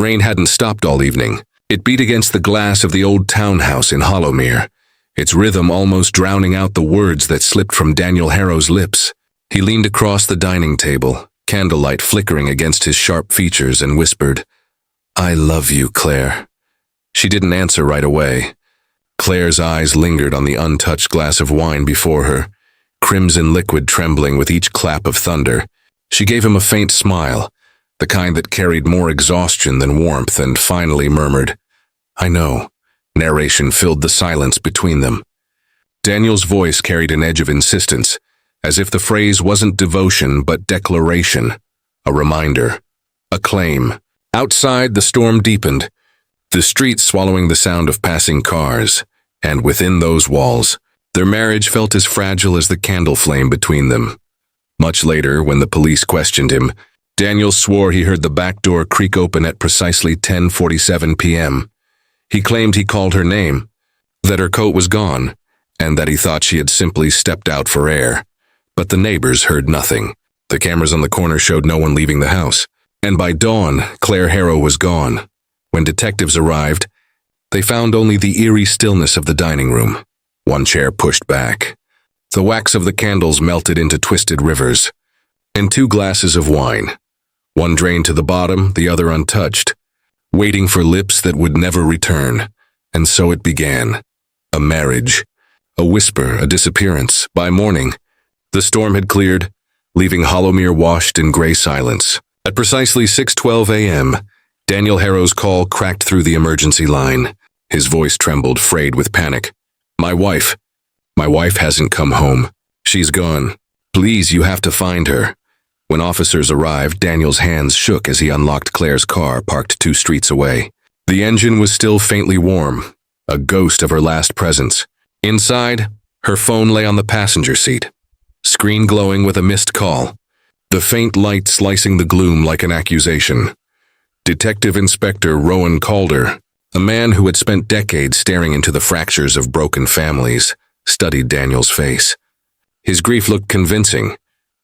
rain hadn't stopped all evening. It beat against the glass of the old townhouse in Hollowmere, its rhythm almost drowning out the words that slipped from Daniel Harrow's lips. He leaned across the dining table, candlelight flickering against his sharp features, and whispered, "I love you, Claire." She didn't answer right away. Claire's eyes lingered on the untouched glass of wine before her, crimson liquid trembling with each clap of thunder. She gave him a faint smile, the kind that carried more exhaustion than warmth, and finally murmured, "I know." Narration filled the silence between them. Daniel's voice carried an edge of insistence, as if the phrase wasn't devotion but declaration, a reminder, a claim. Outside, the storm deepened, the streets swallowing the sound of passing cars, and within those walls, their marriage felt as fragile as the candle flame between them. Much later, when the police questioned him, Daniel swore he heard the back door creak open at precisely 10:47 p.m. He claimed he called her name, that her coat was gone, and that he thought she had simply stepped out for air. But the neighbors heard nothing. The cameras on the corner showed no one leaving the house, and by dawn, Claire Harrow was gone. When detectives arrived, they found only the eerie stillness of the dining room, one chair pushed back. The wax of the candles melted into twisted rivers, and 2 glasses of wine, one drained to the bottom, the other untouched, waiting for lips that would never return. And so it began. A marriage, a whisper, a disappearance. By morning, the storm had cleared, leaving Hollowmere washed in gray silence. At precisely 6:12 a.m., Daniel Harrow's call cracked through the emergency line. His voice trembled, frayed with panic. My wife hasn't come home. She's gone. Please, you have to find her." When officers arrived, Daniel's hands shook as he unlocked Claire's car, parked 2 streets away. The engine was still faintly warm, a ghost of her last presence. Inside, her phone lay on the passenger seat, screen glowing with a missed call, the faint light slicing the gloom like an accusation. Detective Inspector Rowan Calder, a man who had spent decades staring into the fractures of broken families, studied Daniel's face. His grief looked convincing,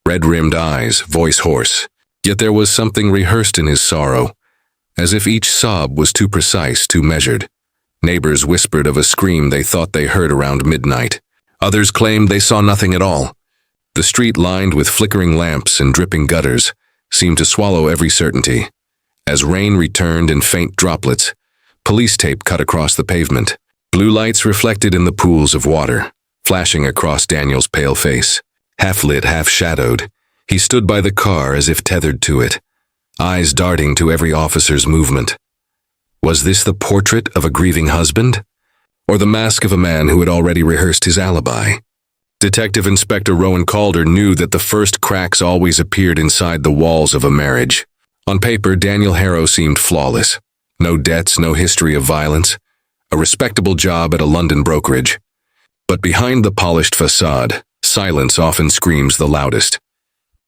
red-rimmed eyes, voice hoarse. Yet there was something rehearsed in his sorrow, as if each sob was too precise, too measured. Neighbors whispered of a scream they thought they heard around midnight. Others claimed they saw nothing at all. The street, lined with flickering lamps and dripping gutters, seemed to swallow every certainty. As rain returned in faint droplets, police tape cut across the pavement. Blue lights reflected in the pools of water, flashing across Daniel's pale face. Half-lit, half-shadowed, he stood by the car as if tethered to it, eyes darting to every officer's movement. Was this the portrait of a grieving husband, or the mask of a man who had already rehearsed his alibi? Detective Inspector Rowan Calder knew that the first cracks always appeared inside the walls of a marriage. On paper, Daniel Harrow seemed flawless. No debts, no history of violence, a respectable job at a London brokerage. But behind the polished facade, silence often screams the loudest.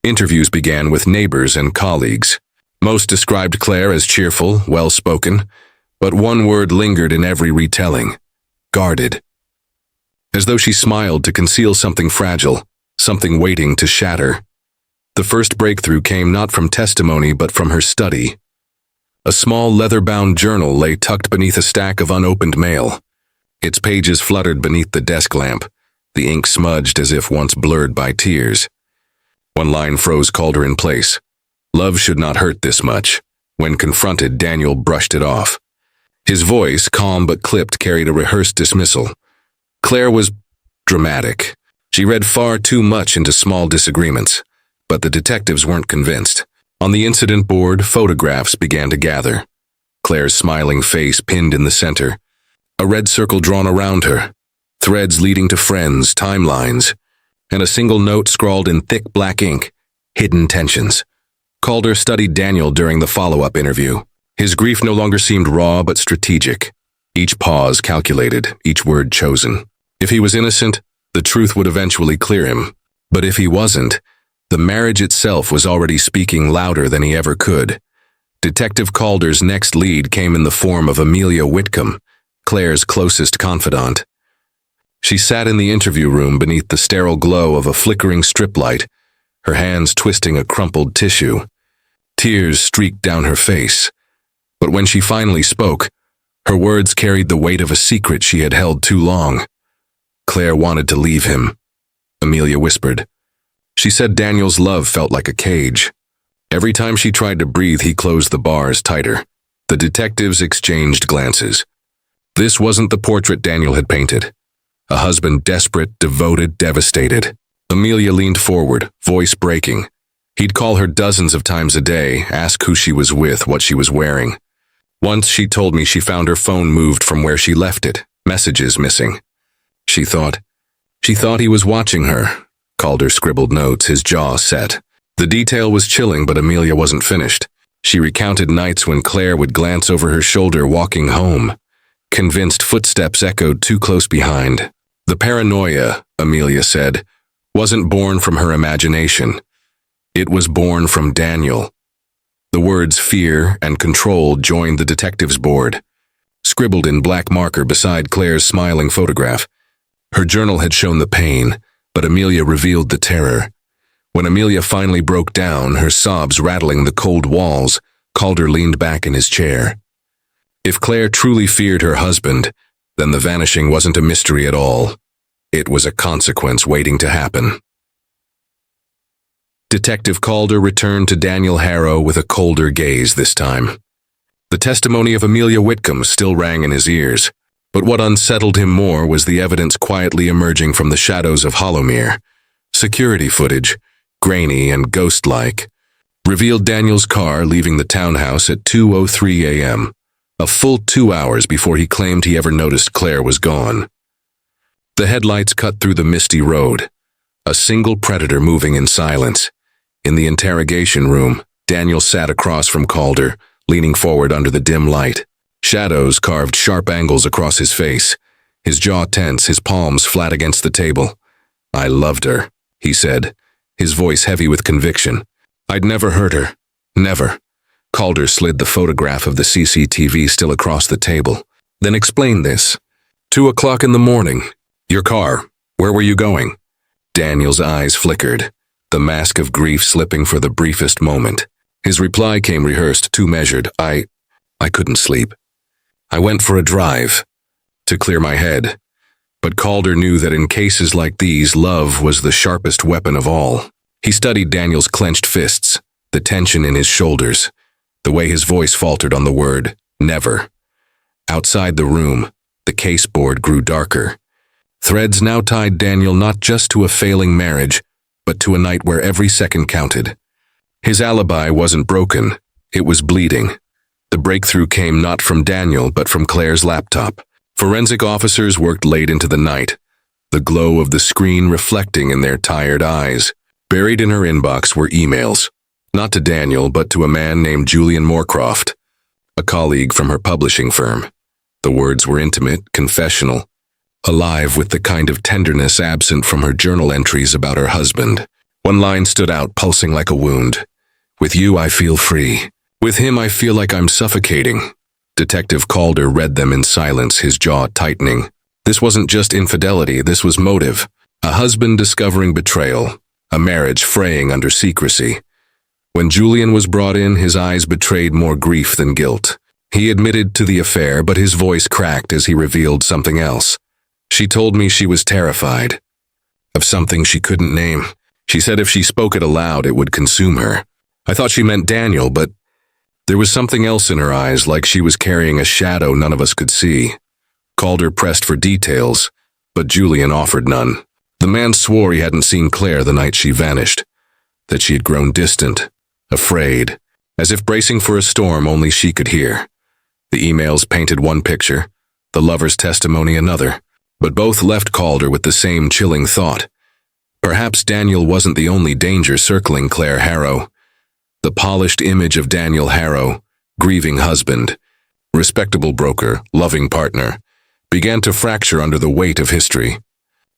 Interviews began with neighbors and colleagues. Most described Claire as cheerful, well-spoken, but one word lingered in every retelling: guarded. As though she smiled to conceal something fragile, something waiting to shatter. The first breakthrough came not from testimony but from her study. A small leather-bound journal lay tucked beneath a stack of unopened mail. Its pages fluttered beneath the desk lamp, the ink smudged as if once blurred by tears. One line froze Calder in place. Love should not hurt this much. When confronted, Daniel brushed it off. His voice, calm but clipped, carried a rehearsed dismissal. Claire was dramatic. She read far too much into small disagreements, but the detectives weren't convinced. On the incident board, photographs began to gather. Claire's smiling face pinned in the center, a red circle drawn around her, threads leading to friends, timelines, and a single note scrawled in thick black ink, hidden tensions. Calder studied Daniel during the follow-up interview. His grief no longer seemed raw but strategic, each pause calculated, each word chosen. If he was innocent, the truth would eventually clear him. But if he wasn't, the marriage itself was already speaking louder than he ever could. Detective Calder's next lead came in the form of Amelia Whitcomb, Claire's closest confidant. She sat in the interview room beneath the sterile glow of a flickering strip light, her hands twisting a crumpled tissue. Tears streaked down her face. But when she finally spoke, her words carried the weight of a secret she had held too long. Claire wanted to leave him, Amelia whispered. She said Daniel's love felt like a cage. Every time she tried to breathe, he closed the bars tighter. The detectives exchanged glances. This wasn't the portrait Daniel had painted. A husband desperate, devoted, devastated. Amelia leaned forward, voice breaking. He'd call her dozens of times a day, ask who she was with, what she was wearing. Once she told me she found her phone moved from where she left it, messages missing. She thought he was watching her. Calder scribbled notes, his jaw set. The detail was chilling, but Amelia wasn't finished. She recounted nights when Claire would glance over her shoulder walking home. Convinced footsteps echoed too close behind. The paranoia, Amelia said, wasn't born from her imagination. It was born from Daniel. The words fear and control joined the detective's board, scribbled in black marker beside Claire's smiling photograph. Her journal had shown the pain, but Amelia revealed the terror. When Amelia finally broke down, her sobs rattling the cold walls, Calder leaned back in his chair. If Claire truly feared her husband, then the vanishing wasn't a mystery at all. It was a consequence waiting to happen. Detective Calder returned to Daniel Harrow with a colder gaze this time. The testimony of Amelia Whitcomb still rang in his ears, but what unsettled him more was the evidence quietly emerging from the shadows of Hollowmere. Security footage, grainy and ghost-like, revealed Daniel's car leaving the townhouse at 2:03 a.m., a full 2 hours before he claimed he ever noticed Claire was gone. The headlights cut through the misty road, a single predator moving in silence. In the interrogation room, Daniel sat across from Calder, leaning forward under the dim light. Shadows carved sharp angles across his face, his jaw tense, his palms flat against the table. "I loved her," he said, his voice heavy with conviction. "I'd never hurt her. Never." Calder slid the photograph of the CCTV still across the table. "Then explain this. 2 o'clock in the morning. Your car. Where were you going?" Daniel's eyes flickered, the mask of grief slipping for the briefest moment. His reply came rehearsed, too measured. I couldn't sleep. I went for a drive to clear my head." But Calder knew that in cases like these, love was the sharpest weapon of all. He studied Daniel's clenched fists, the tension in his shoulders, the way his voice faltered on the word, never. Outside the room, the caseboard grew darker. Threads now tied Daniel not just to a failing marriage, but to a night where every second counted. His alibi wasn't broken, it was bleeding. The breakthrough came not from Daniel, but from Claire's laptop. Forensic officers worked late into the night, the glow of the screen reflecting in their tired eyes. Buried in her inbox were emails, not to Daniel, but to a man named Julian Moorcroft, a colleague from her publishing firm. The words were intimate, confessional, alive with the kind of tenderness absent from her journal entries about her husband. One line stood out, pulsing like a wound. "With you, I feel free. With him, I feel like I'm suffocating." Detective Calder read them in silence, his jaw tightening. This wasn't just infidelity, this was motive. A husband discovering betrayal, a marriage fraying under secrecy. When Julian was brought in, his eyes betrayed more grief than guilt. He admitted to the affair, but his voice cracked as he revealed something else. "She told me she was terrified of something she couldn't name. She said if she spoke it aloud, it would consume her. I thought she meant Daniel, but there was something else in her eyes, like she was carrying a shadow none of us could see." Calder pressed for details, but Julian offered none. The man swore he hadn't seen Claire the night she vanished, that she had grown distant, afraid, as if bracing for a storm only she could hear. The emails painted one picture, the lover's testimony another, but both left Calder with the same chilling thought. Perhaps Daniel wasn't the only danger circling Claire Harrow. The polished image of Daniel Harrow, grieving husband, respectable broker, loving partner, began to fracture under the weight of history.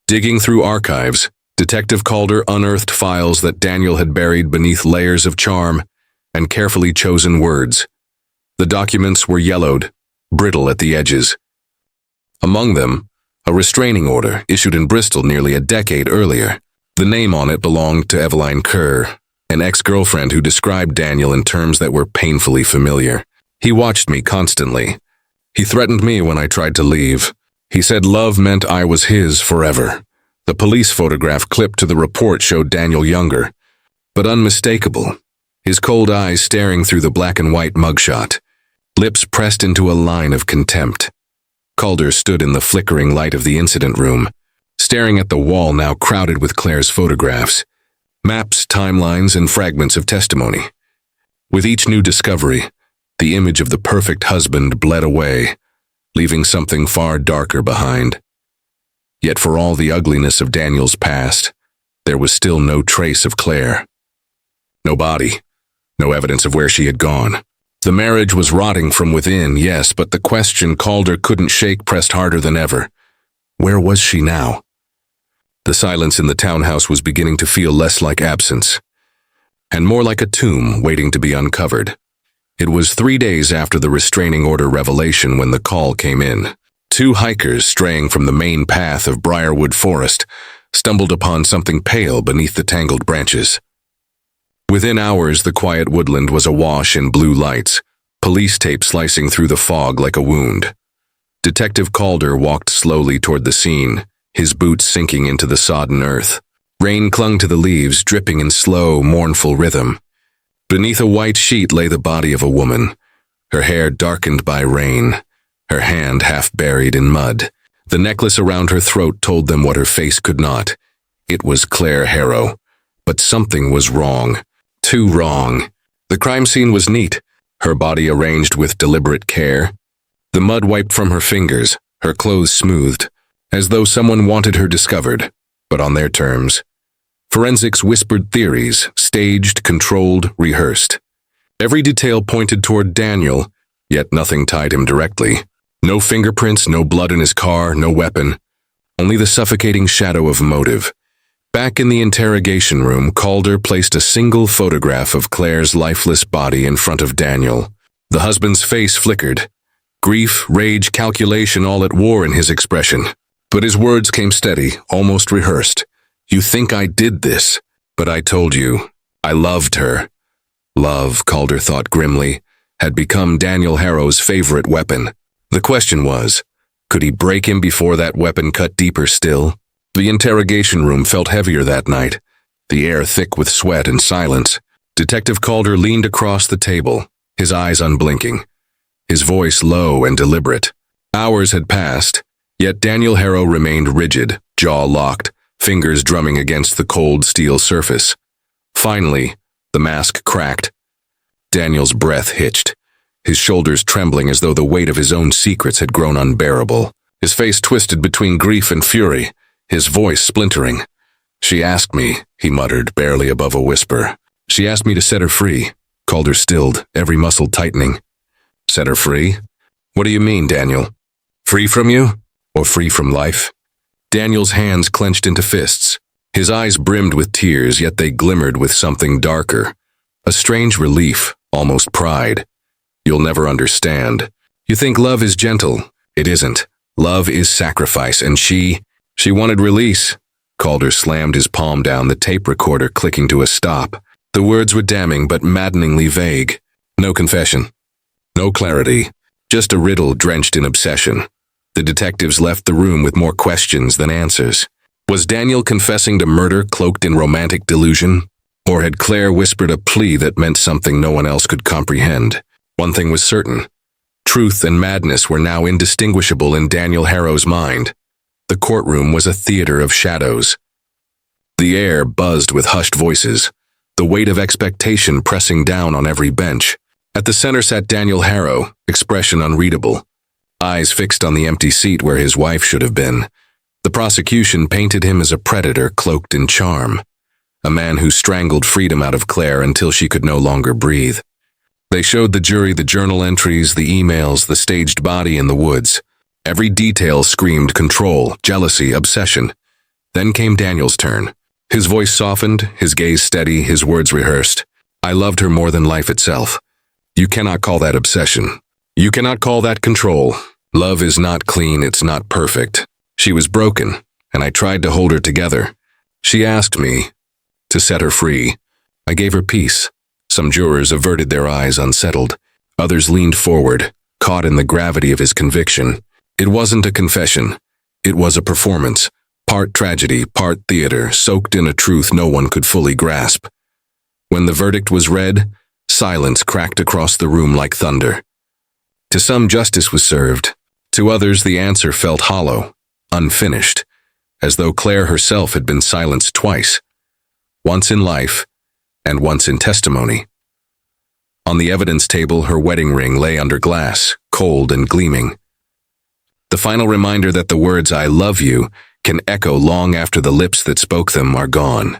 Digging through archives, Detective Calder unearthed files that Daniel had buried beneath layers of charm and carefully chosen words. The documents were yellowed, brittle at the edges. Among them, a restraining order issued in Bristol nearly a decade earlier. The name on it belonged to Eveline Kerr, an ex-girlfriend who described Daniel in terms that were painfully familiar. He watched me constantly. He threatened me when I tried to leave. He said love meant I was his forever. The police photograph clipped to the report showed Daniel younger, but unmistakable, his cold eyes staring through the black and white mugshot, lips pressed into a line of contempt. Calder stood in the flickering light of the incident room, staring at the wall now crowded with Claire's photographs, maps, timelines, and fragments of testimony. With each new discovery, the image of the perfect husband bled away, leaving something far darker behind. Yet for all the ugliness of Daniel's past, there was still no trace of Claire. No body, no evidence of where she had gone. The marriage was rotting from within, yes, but the question Calder couldn't shake pressed harder than ever. Where was she now? The silence in the townhouse was beginning to feel less like absence, and more like a tomb waiting to be uncovered. It was 3 days after the restraining order revelation when the call came in. 2 hikers straying from the main path of Briarwood Forest stumbled upon something pale beneath the tangled branches. Within hours, the quiet woodland was awash in blue lights, police tape slicing through the fog like a wound. Detective Calder walked slowly toward the scene, his boots sinking into the sodden earth. Rain clung to the leaves, dripping in slow, mournful rhythm. Beneath a white sheet lay the body of a woman, her hair darkened by rain, her hand half buried in mud. The necklace around her throat told them what her face could not. It was Claire Harrow. But something was wrong. Too wrong. The crime scene was neat, her body arranged with deliberate care. The mud wiped from her fingers, her clothes smoothed, as though someone wanted her discovered, but on their terms. Forensics whispered theories, staged, controlled, rehearsed. Every detail pointed toward Daniel, yet nothing tied him directly. No fingerprints, no blood in his car, no weapon. Only the suffocating shadow of motive. Back in the interrogation room, Calder placed a single photograph of Claire's lifeless body in front of Daniel. The husband's face flickered. Grief, rage, calculation all at war in his expression. But his words came steady, almost rehearsed. You think I did this, but I told you, I loved her. Love, Calder thought grimly, had become Daniel Harrow's favorite weapon. The question was, could he break him before that weapon cut deeper still? The interrogation room felt heavier that night, the air thick with sweat and silence. Detective Calder leaned across the table, his eyes unblinking, his voice low and deliberate. Hours had passed, yet Daniel Harrow remained rigid, jaw locked, fingers drumming against the cold steel surface. Finally, the mask cracked. Daniel's breath hitched, his shoulders trembling as though the weight of his own secrets had grown unbearable. His face twisted between grief and fury, his voice splintering. She asked me, he muttered, barely above a whisper. She asked me to set her free. Calder stilled, every muscle tightening. Set her free? What do you mean, Daniel? Free from you? Or free from life? Daniel's hands clenched into fists. His eyes brimmed with tears, yet they glimmered with something darker. A strange relief, almost pride. You'll never understand. You think love is gentle. It isn't. Love is sacrifice, and she wanted release. Calder slammed his palm down, the tape recorder clicking to a stop. The words were damning but maddeningly vague. No confession. No clarity. Just a riddle drenched in obsession. The detectives left the room with more questions than answers. Was Daniel confessing to murder cloaked in romantic delusion? Or had Claire whispered a plea that meant something no one else could comprehend? One thing was certain. Truth and madness were now indistinguishable in Daniel Harrow's mind. The courtroom was a theater of shadows. The air buzzed with hushed voices, the weight of expectation pressing down on every bench. At the center sat Daniel Harrow, expression unreadable, eyes fixed on the empty seat where his wife should have been. The prosecution painted him as a predator cloaked in charm, a man who strangled freedom out of Claire until she could no longer breathe. They showed the jury the journal entries, the emails, the staged body in the woods. Every detail screamed control, jealousy, obsession. Then came Daniel's turn. His voice softened, his gaze steady, his words rehearsed. I loved her more than life itself. You cannot call that obsession. You cannot call that control. Love is not clean, it's not perfect. She was broken, and I tried to hold her together. She asked me to set her free. I gave her peace. Some jurors averted their eyes, unsettled. Others leaned forward, caught in the gravity of his conviction. It wasn't a confession. It was a performance, part tragedy, part theater, soaked in a truth no one could fully grasp. When the verdict was read, silence cracked across the room like thunder. To some, justice was served. To others, the answer felt hollow, unfinished, as though Claire herself had been silenced twice, once in life and once in testimony. On the evidence table, her wedding ring lay under glass, cold and gleaming. The final reminder that the words "I love you" can echo long after the lips that spoke them are gone.